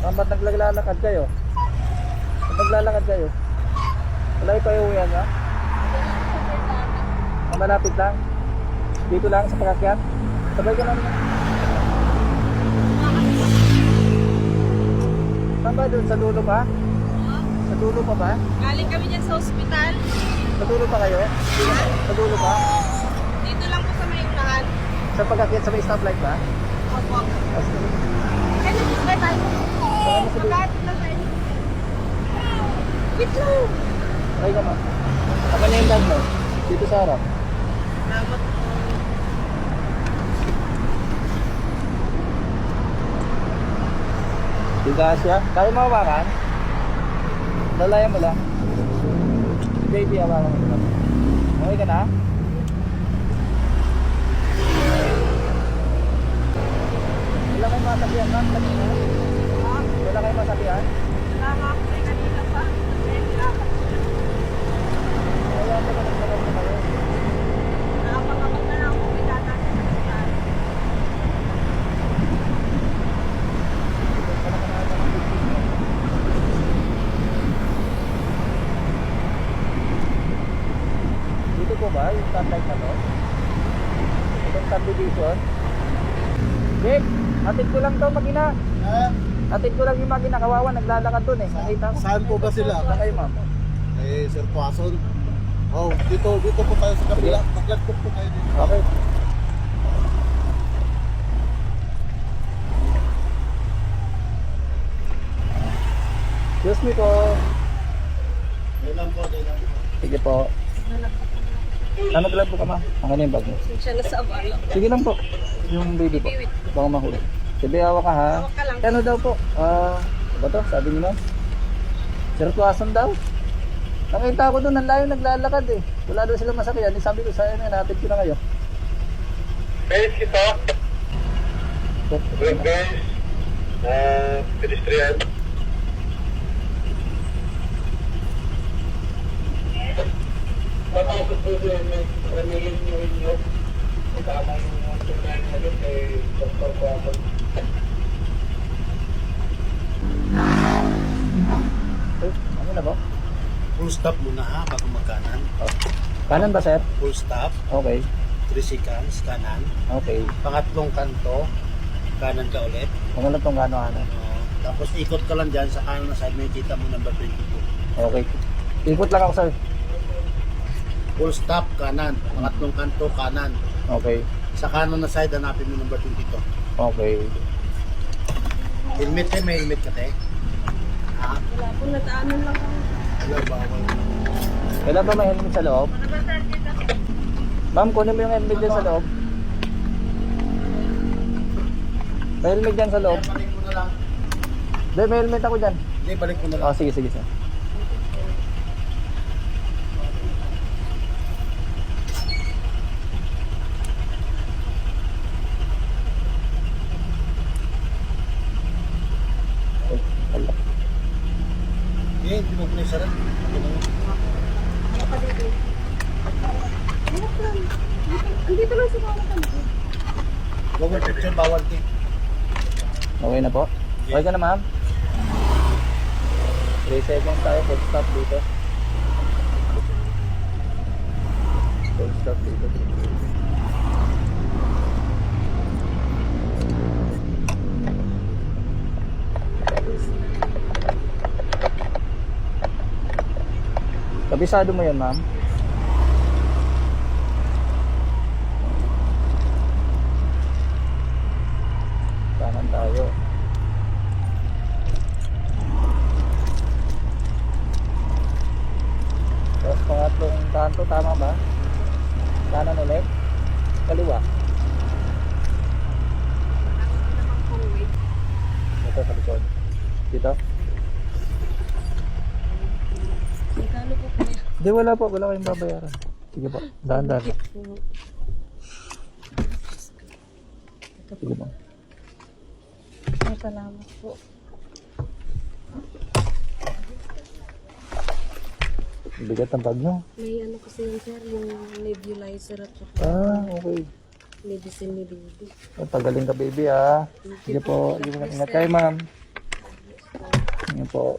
Ba't naglalakad kayo? Ba't naglalakad kayo? Wala pa iuwian ha? Malapit lang? Dito lang sa pagkakyan? Sabay ka namin. Saan ba doon? Sa dulo ba? Sa dulo pa ba? Galing kami dyan sa ospital. Sa dulo pa kayo? Sa dulo pa? Dito lang po sa may unahan. Sa pagkakyan sa may stoplight ba? Opo. Kasi, Kaya ba tayo? Magkakit na tayo. Wait lang. okay ka ma. Ako na yung bag mo. Dito sa harap. Salamat po. Tigas siya. Kaya mo hawakan? Lalayan mo lang. Baby, hawakan mo lang. Okay ka na? Wala kayong masakyan ma'am kanina? Wala kayong masakyan? Salamat po kanina pa. Wala pa naman mo kayo. Nakapangabot na lang ako may dadating sa ospital. Dito po ba yung stoplight na to? Itong subdivision? Jake, atid ko lang to magina. Atid ko lang yung magina, kawawa, naglalakad dun eh. Nakita ko. Saan po ba sila? Saan kayo ma'am? Eh, Sir Quason. Oh, dito po tayo sa kabila. Mag-laptop po tayo dito. Okay. Excuse me po. Dailan po, dailan po. Sige po. Mag-love po ka ma. Ang kanina yung bag mo. Siya na sa abalo. Sige lang po. Yung baby po. Baka mahuli. Sige, hawak ka ha. Hawak ka lang. Ano daw po? Ano to? Sabi niyo ma'am? Sirtuasan daw. Nakita ko doon, ang layo naglalakad eh. Wala daw silang masakyan. Sabi ko sa inyo, natin ko na kayo. Base kita. Base. Pedestrian. Matapos po siya may pramilin nyo inyo. Kasama yung mga tunayan na doon kay Dr. Quason. Ano na ba? Full stop muna ha, bago magkanan. Oh. Kanan ba sir? Full stop, Okay. 3 seconds, kanan. Okay. Pangatlong kanto, kanan ka ulit. Kung alam tong gano-ano. Tapos ikot ka lang dyan sa kanan na side, may kita mo number 22. Okay. Ikot lang ako sir. Full stop, kanan. Pangatlong kanto, kanan. Okay. Sa kanan na side, hanapin mo number 22. Okay. Helmet eh, may helmet ka te. Ha? Wala po, nataanan lang kami. Wala, bawal. Kailan ba may helmet sa loob? Ano ba sir dito? Ma'am, kunin mo yung helmet dyan sa loob. May helmet dyan sa loob. Balik mo na lang. Hindi, may helmet ako dyan. Hindi, balik mo na lang. Oh, sige, sige sir. Eh, wala. Hindi mo pinay sarap. Ano ka dito? Ano ka? Andito lang si mama kami. Huwag mo picture, bawal ti. Okay na po? Okay ka na ma'am? 3 seconds tayo, full stop dito. Full stop dito. Kabisado mo yun ma'am? Kanan tayo. Tapos pangatlong kanto, tama ba? Kanan ulit? Kaliwa? Ito sa likod. Dito? Magkano po kaya? Hindi, wala po. Wala kayong babayaran. Sige po. Dahan-dahan. Sige po. Salamat po. Bigat ang bag nyo. May ano kasi yun sir, yung nebulizer at saka Okay. medicine ni baby. Pagaling ka baby ha. Sige po. Ingat kayo ma'am. Yan po.